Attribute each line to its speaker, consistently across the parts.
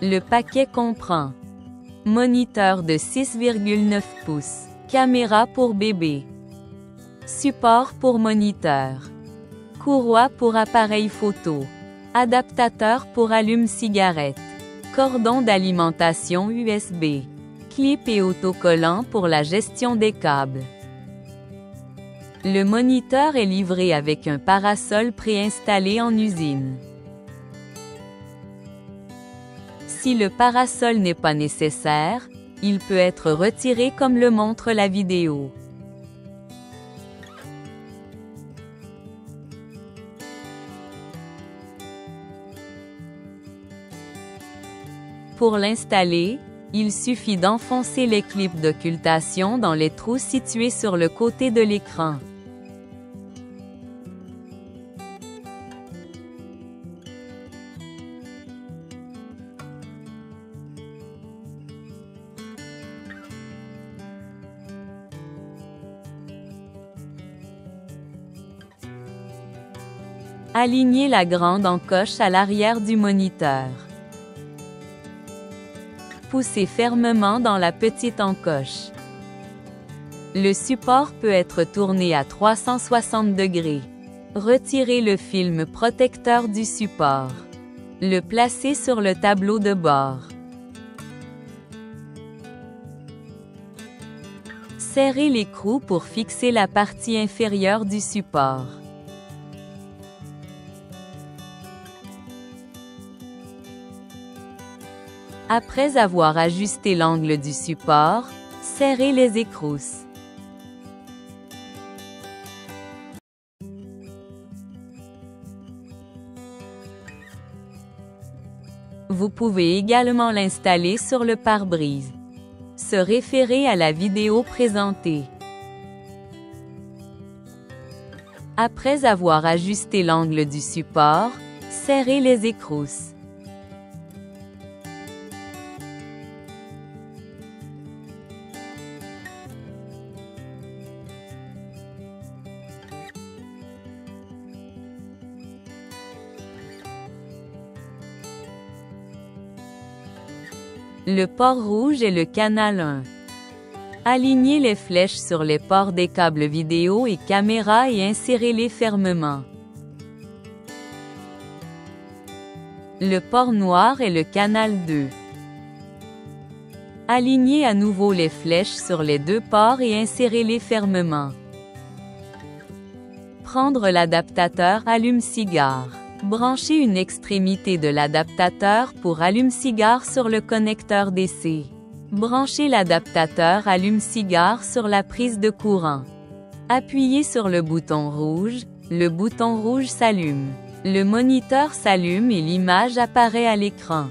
Speaker 1: Le paquet comprend moniteur de 6,9 pouces, caméra pour bébé, support pour moniteur, courroie pour appareil photo, adaptateur pour allume-cigarette, cordon d'alimentation USB, clip et autocollant pour la gestion des câbles. Le moniteur est livré avec un parasol préinstallé en usine. Si le parasol n'est pas nécessaire, il peut être retiré comme le montre la vidéo. Pour l'installer, il suffit d'enfoncer les clips d'occultation dans les trous situés sur le côté de l'écran. Alignez la grande encoche à l'arrière du moniteur. Poussez fermement dans la petite encoche. Le support peut être tourné à 360 degrés. Retirez le film protecteur du support. Le placez sur le tableau de bord. Serrez l'écrou pour fixer la partie inférieure du support. Après avoir ajusté l'angle du support, serrez les écrousses. Vous pouvez également l'installer sur le pare-brise. Se référer à la vidéo présentée. Après avoir ajusté l'angle du support, serrez les écrousses. Le port rouge est le canal 1. Alignez les flèches sur les ports des câbles vidéo et caméra et insérez-les fermement. Le port noir est le canal 2. Alignez à nouveau les flèches sur les deux ports et insérez-les fermement. Prendre l'adaptateur allume-cigare. Branchez une extrémité de l'adaptateur pour allume-cigare sur le connecteur DC. Branchez l'adaptateur allume-cigare sur la prise de courant. Appuyez sur le bouton rouge s'allume. Le moniteur s'allume et l'image apparaît à l'écran.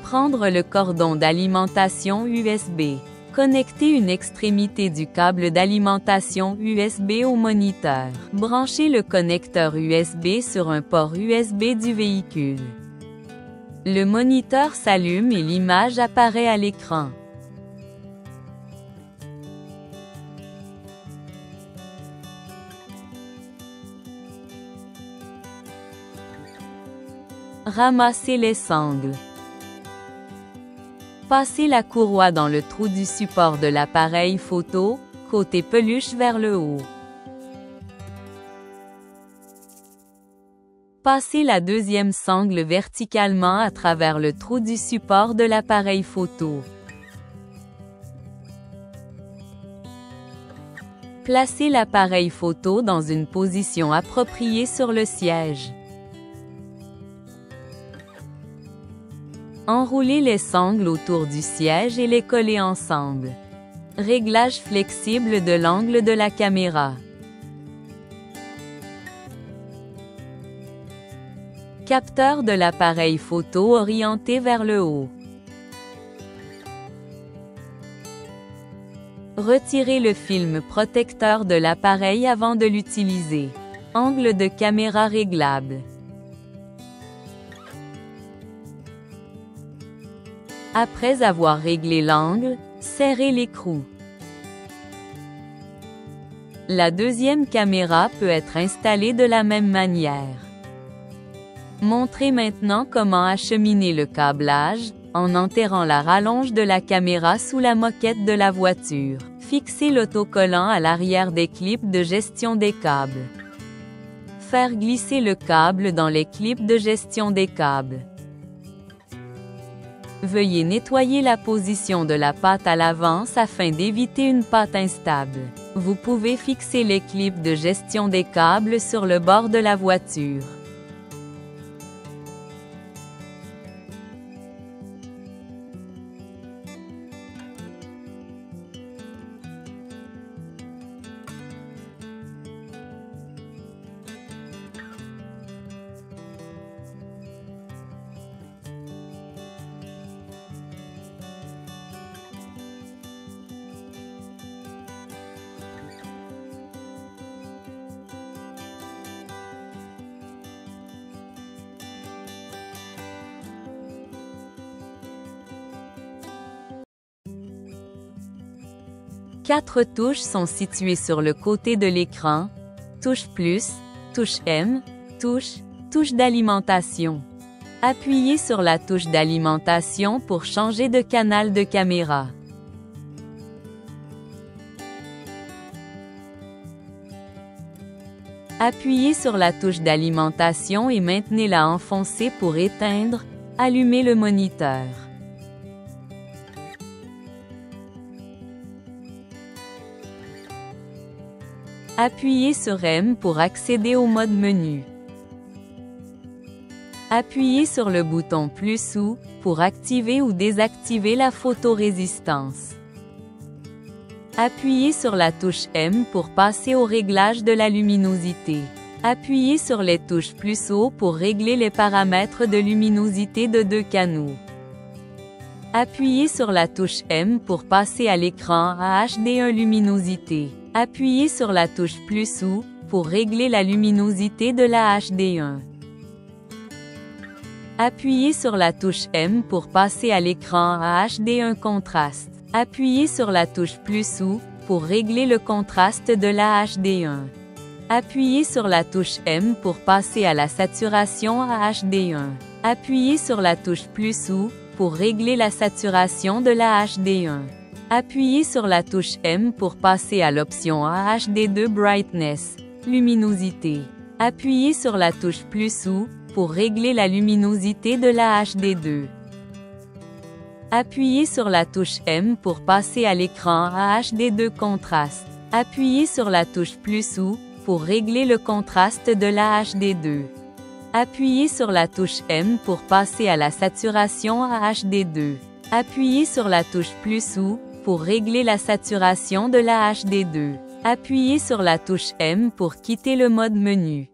Speaker 1: Prendre le cordon d'alimentation USB. Connectez une extrémité du câble d'alimentation USB au moniteur. Branchez le connecteur USB sur un port USB du véhicule. Le moniteur s'allume et l'image apparaît à l'écran. Ramassez les sangles. Passez la courroie dans le trou du support de l'appareil photo, côté peluche vers le haut. Passez la deuxième sangle verticalement à travers le trou du support de l'appareil photo. Placez l'appareil photo dans une position appropriée sur le siège. Enroulez les sangles autour du siège et les collez ensemble. Réglage flexible de l'angle de la caméra. Capteur de l'appareil photo orienté vers le haut. Retirez le film protecteur de l'appareil avant de l'utiliser. Angle de caméra réglable. Après avoir réglé l'angle, serrez l'écrou. La deuxième caméra peut être installée de la même manière. Montrez maintenant comment acheminer le câblage, en enterrant la rallonge de la caméra sous la moquette de la voiture. Fixez l'autocollant à l'arrière des clips de gestion des câbles. Faire glisser le câble dans les clips de gestion des câbles. Veuillez nettoyer la position de la patte à l'avance afin d'éviter une patte instable. Vous pouvez fixer les clips de gestion des câbles sur le bord de la voiture. Quatre touches sont situées sur le côté de l'écran: touche plus, touche M, touche d'alimentation. Appuyez sur la touche d'alimentation pour changer de canal de caméra. Appuyez sur la touche d'alimentation et maintenez-la enfoncée pour éteindre, allumer le moniteur. Appuyez sur M pour accéder au mode menu. Appuyez sur le bouton plus ou pour activer ou désactiver la photorésistance. Appuyez sur la touche M pour passer au réglage de la luminosité. Appuyez sur les touches plus haut pour régler les paramètres de luminosité de deux canaux. Appuyez sur la touche M pour passer à l'écran à HD1 luminosité. Appuyez sur la touche plus ou pour régler la luminosité de la HD1. Appuyez sur la touche M pour passer à l'écran à HD1 contraste. Appuyez sur la touche plus ou pour régler le contraste de la HD1. Appuyez sur la touche M pour passer à la saturation à HD1. Appuyez sur la touche plus ou pour régler la saturation de la HD1. Appuyez sur la touche M pour passer à l'option HD2 Brightness, luminosité. Appuyez sur la touche plus ou pour régler la luminosité de la HD2. Appuyez sur la touche M pour passer à l'écran à HD2 contraste. Appuyez sur la touche plus ou pour régler le contraste de la HD2. Appuyez sur la touche M pour passer à la saturation à HD2. Appuyez sur la touche plus ou pour régler la saturation de la HD2. Appuyez sur la touche M pour quitter le mode menu.